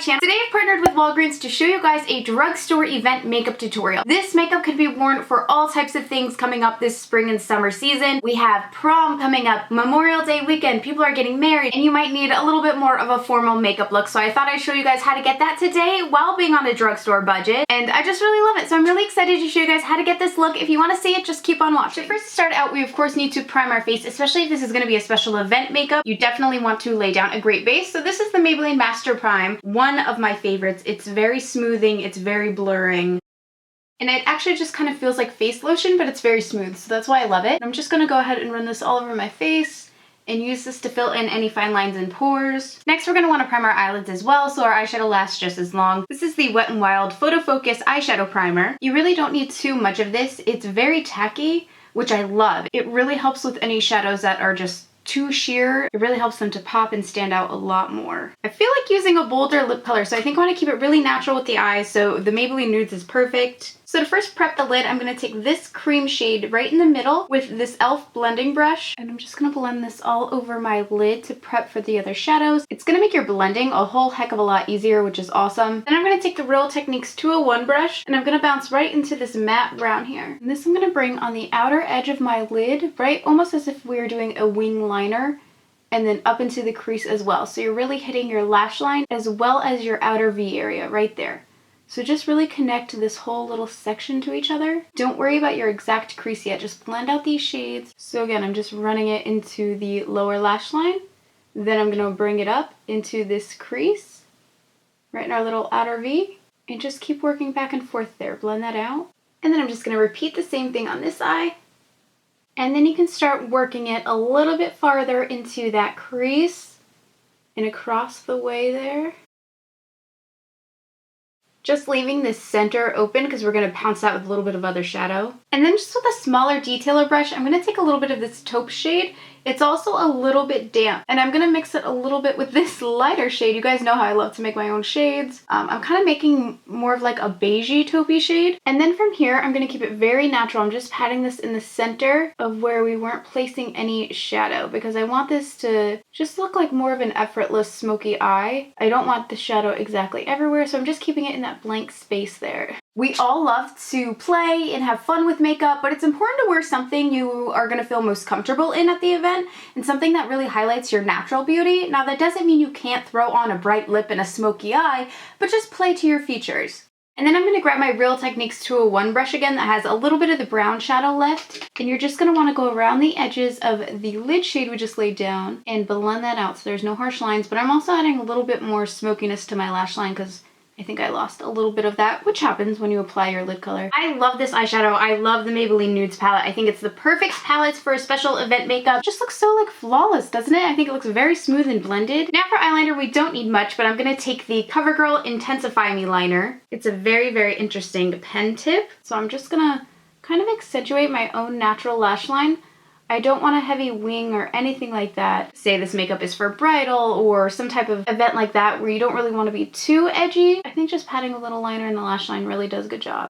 channel. Today I've partnered with Walgreens to show you guys a drugstore event makeup tutorial. This makeup can be worn for all types of things coming up this spring and summer season. We have prom coming up, Memorial Day weekend, people are getting married, and you might need a little bit more of a formal makeup look. So I thought I'd show you guys how to get that today while being on a drugstore budget. And I just really love it. So I'm really excited to show you guys how to get this look. If you want to see it, just keep on watching. So first to start out, we of course need to prime our face, especially if this is going to be a special event makeup. You definitely want to lay down a great base. So this is the Maybelline Master Prime, one of my favorites. It's very smoothing, it's very blurring. And it actually just kind of feels like face lotion, but it's very smooth, so that's why I love it. I'm just gonna go ahead and run this all over my face and use this to fill in any fine lines and pores. Next, we're gonna wanna prime our eyelids as well, so our eyeshadow lasts just as long. This is the Wet n Wild Photofocus eyeshadow primer. You really don't need too much of this. It's very tacky, which I love. It really helps with any shadows that are just too sheer. It really helps them to pop and stand out a lot more. I feel like using a bolder lip color, so I think I want to keep it really natural with the eyes, so the Maybelline Nudes is perfect. So to first prep the lid, I'm going to take this cream shade right in the middle with this e.l.f. blending brush, and I'm just going to blend this all over my lid to prep for the other shadows. It's going to make your blending a whole heck of a lot easier, which is awesome. Then I'm going to take the Real Techniques 201 brush, and I'm going to bounce right into this matte brown here. And this I'm going to bring on the outer edge of my lid, right almost as if we were doing a wing liner, and then up into the crease as well. So you're really hitting your lash line as well as your outer V area right there. So just really connect this whole little section to each other. Don't worry about your exact crease yet, just blend out these shades. So again, I'm just running it into the lower lash line. Then I'm gonna bring it up into this crease, right in our little outer V, and just keep working back and forth there. Blend that out. And then I'm just gonna repeat the same thing on this eye. And then you can start working it a little bit farther into that crease and across the way there. Just leaving this center open because we're going to pounce that with a little bit of other shadow. And then just with a smaller detailer brush, I'm going to take a little bit of this taupe shade. It's also a little bit damp, and I'm going to mix it a little bit with this lighter shade. You guys know how I love to make my own shades. I'm kind of making more of like a beigey taupey shade. And then from here, I'm going to keep it very natural. I'm just patting this in the center of where we weren't placing any shadow because I want this to just look like more of an effortless smoky eye. I don't want the shadow exactly everywhere, so I'm just keeping it in that blank space there. We all love to play and have fun with makeup, but it's important to wear something you are going to feel most comfortable in at the event and something that really highlights your natural beauty. Now, that doesn't mean you can't throw on a bright lip and a smoky eye, but just play to your features. And then I'm going to grab my Real Techniques 201 brush again that has a little bit of the brown shadow left, and you're just going to want to go around the edges of the lid shade we just laid down and blend that out so there's no harsh lines, but I'm also adding a little bit more smokiness to my lash line because I think I lost a little bit of that, which happens when you apply your lid color. I love this eyeshadow. I love the Maybelline Nudes palette. I think it's the perfect palette for a special event makeup. It just looks so like flawless, doesn't it? I think it looks very smooth and blended. Now for eyeliner, we don't need much, but I'm going to take the Covergirl Intensify Me liner. It's a very, very interesting pen tip. So I'm just going to kind of accentuate my own natural lash line. I don't want a heavy wing or anything like that. Say this makeup is for bridal or some type of event like that where you don't really want to be too edgy. I think just patting a little liner in the lash line really does a good job.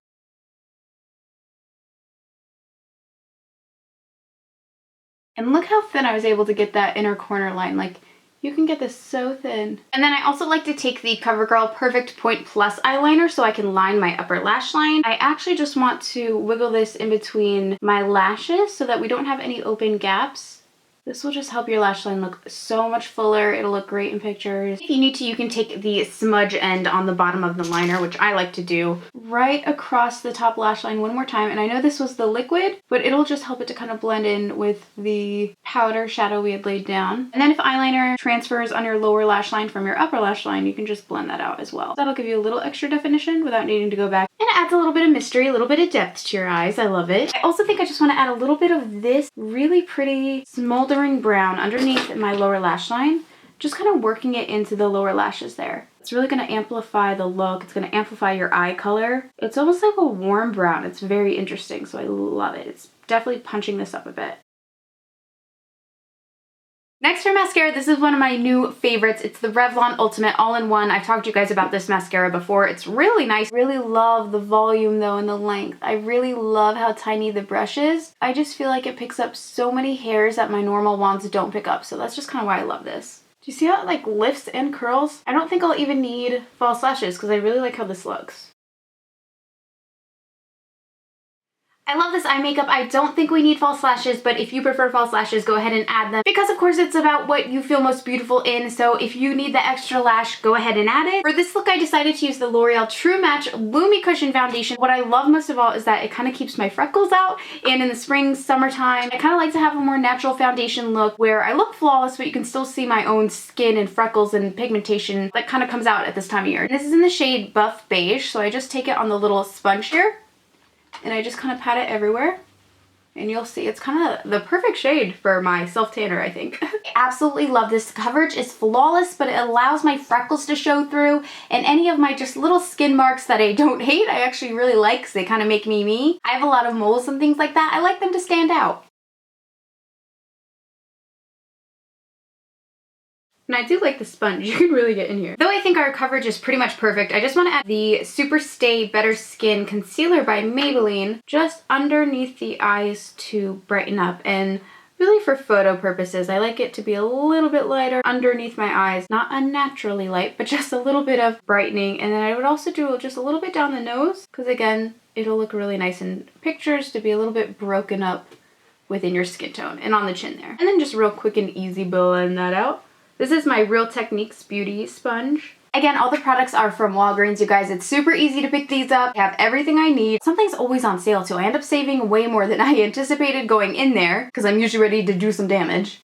And look how thin I was able to get that inner corner line. Like, you can get this so thin. And then I also like to take the CoverGirl Perfect Point Plus eyeliner so I can line my upper lash line. I actually just want to wiggle this in between my lashes so that we don't have any open gaps. This will just help your lash line look so much fuller. It'll look great in pictures. If you need to, you can take the smudge end on the bottom of the liner, which I like to do, right across the top lash line one more time. And I know this was the liquid, but it'll just help it to kind of blend in with the powder shadow we had laid down. And then if eyeliner transfers on your lower lash line from your upper lash line, you can just blend that out as well. That'll give you a little extra definition without needing to go back. And it adds a little bit of mystery, a little bit of depth to your eyes. I love it. I also think I just want to add a little bit of this really pretty smoldering brown underneath my lower lash line, just kind of working it into the lower lashes there. It's really going to amplify the look. It's going to amplify your eye color. It's almost like a warm brown. It's very interesting, so I love it. It's definitely punching this up a bit. Next for mascara, this is one of my new favorites. It's the Revlon Ultimate All-in-One. I've talked to you guys about this mascara before. It's really nice. Really love the volume though and the length. I really love how tiny the brush is. I just feel like it picks up so many hairs that my normal wands don't pick up. So that's just kind of why I love this. Do you see how it like lifts and curls? I don't think I'll even need false lashes because I really like how this looks. I love this eye makeup. I don't think we need false lashes, but if you prefer false lashes, go ahead and add them because of course it's about what you feel most beautiful in. So if you need the extra lash, go ahead and add it. For this look, I decided to use the L'Oreal True Match Lumi Cushion Foundation. What I love most of all is that it kind of keeps my freckles out, and in the spring, summertime, I kind of like to have a more natural foundation look where I look flawless, but you can still see my own skin and freckles and pigmentation that kind of comes out at this time of year. This is in the shade Buff Beige, so I just take it on the little sponge here and I just kind of pat it everywhere. And you'll see it's kind of the perfect shade for my self-tanner, I think. I absolutely love this. Coverage is flawless, but it allows my freckles to show through. And any of my just little skin marks that I don't hate, I actually really like because they kind of make me me. I have a lot of moles and things like that. I like them to stand out. And I do like the sponge. You can really get in here. Though I think our coverage is pretty much perfect, I just want to add the Super Stay Better Skin Concealer by Maybelline just underneath the eyes to brighten up. And really for photo purposes, I like it to be a little bit lighter underneath my eyes. Not unnaturally light, but just a little bit of brightening. And then I would also do just a little bit down the nose because again, it'll look really nice in pictures to be a little bit broken up within your skin tone and on the chin there. And then just real quick and easy blend that out. This is my Real Techniques Beauty Sponge. Again, all the products are from Walgreens, you guys. It's super easy to pick these up. I have everything I need. Something's always on sale too. I end up saving way more than I anticipated going in there because I'm usually ready to do some damage.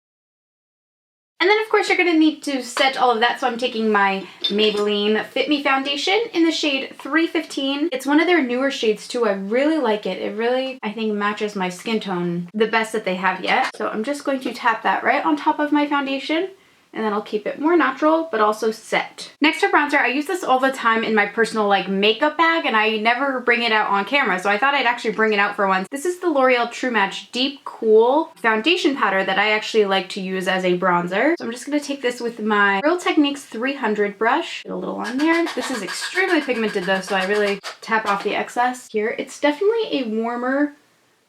And then of course you're going to need to set all of that, so I'm taking my Maybelline Fit Me Foundation in the shade 315. It's one of their newer shades too. I really like it. It really, I think, matches my skin tone the best that they have yet. So I'm just going to tap that right on top of my foundation. And then I'll keep it more natural, but also set. Next to bronzer, I use this all the time in my personal like makeup bag, and I never bring it out on camera, so I thought I'd actually bring it out for once. This is the L'Oreal True Match Deep Cool Foundation Powder that I actually like to use as a bronzer. So I'm just gonna take this with my Real Techniques 300 brush. Get a little on there. This is extremely pigmented though, so I really tap off the excess here. It's definitely a warmer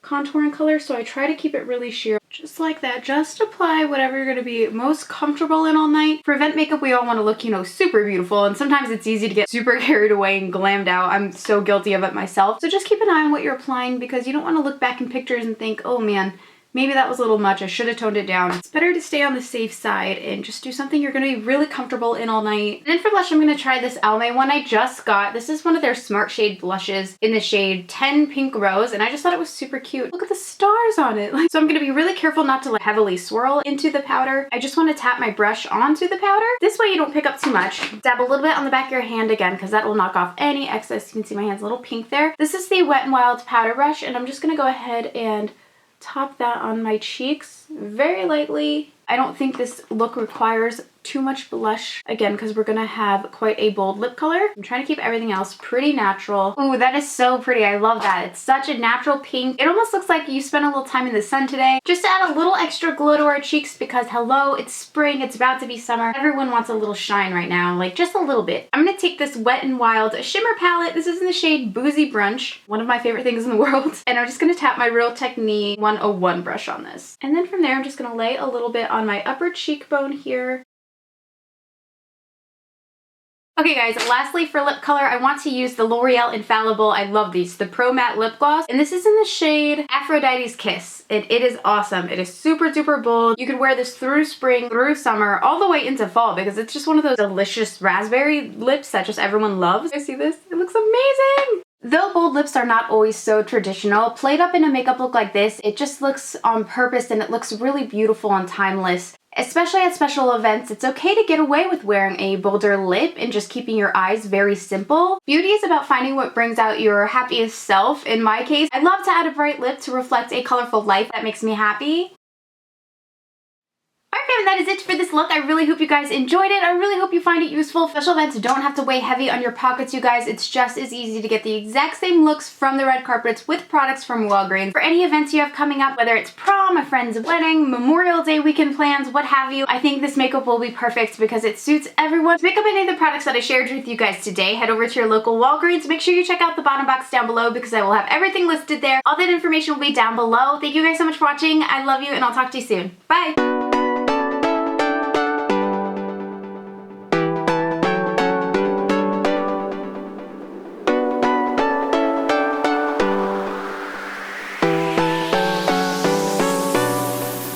contouring color, so I try to keep it really sheer. Just like that. Just apply whatever you're going to be most comfortable in all night. For event makeup, we all want to look, you know, super beautiful, and sometimes it's easy to get super carried away and glammed out. I'm so guilty of it myself. So just keep an eye on what you're applying because you don't want to look back in pictures and think, oh man, maybe that was a little much. I should have toned it down. It's better to stay on the safe side and just do something you're going to be really comfortable in all night. And then for blush, I'm going to try this Almay one I just got. This is one of their Smart Shade blushes in the shade 10 Pink Rose, and I just thought it was super cute. Look at the stars on it. So I'm going to be really careful not to like heavily swirl into the powder. I just want to tap my brush onto the powder. This way you don't pick up too much. Dab a little bit on the back of your hand again because that will knock off any excess. You can see my hand's a little pink there. This is the Wet n Wild powder brush, and I'm just going to go ahead and top that on my cheeks very lightly. I don't think this look requires too much blush, again, because we're gonna have quite a bold lip color. I'm trying to keep everything else pretty natural. Ooh, that is so pretty. I love that. It's such a natural pink. It almost looks like you spent a little time in the sun today. Just to add a little extra glow to our cheeks because hello, it's spring, it's about to be summer. Everyone wants a little shine right now, like just a little bit. I'm gonna take this Wet n Wild shimmer palette. This is in the shade Boozey Brunch, one of my favorite things in the world. And I'm just gonna tap my Real Technique 101 brush on this. And then from there, I'm just gonna lay a little bit on my upper cheekbone here. Okay guys, lastly for lip color, I want to use the L'Oreal Infallible, I love these, the Pro Matte Lip Gloss. And this is in the shade Aphrodites Kiss. It is awesome. It is super duper bold. You could wear this through spring, through summer, all the way into fall because it's just one of those delicious raspberry lips that just everyone loves. You see this? It looks amazing! Though bold lips are not always so traditional, played up in a makeup look like this, it just looks on purpose and it looks really beautiful and timeless. Especially at special events, it's okay to get away with wearing a bolder lip and just keeping your eyes very simple. Beauty is about finding what brings out your happiest self. In my case, I love to add a bright lip to reflect a colorful life that makes me happy. Alright fam, that is it for this look. I really hope you guys enjoyed it. I really hope you find it useful. Special events don't have to weigh heavy on your pockets, you guys. It's just as easy to get the exact same looks from the red carpets with products from Walgreens. For any events you have coming up, whether it's prom, a friend's wedding, Memorial Day weekend plans, what have you, I think this makeup will be perfect because it suits everyone. To pick up any of the products that I shared with you guys today, head over to your local Walgreens. Make sure you check out the bottom box down below because I will have everything listed there. All that information will be down below. Thank you guys so much for watching. I love you and I'll talk to you soon. Bye!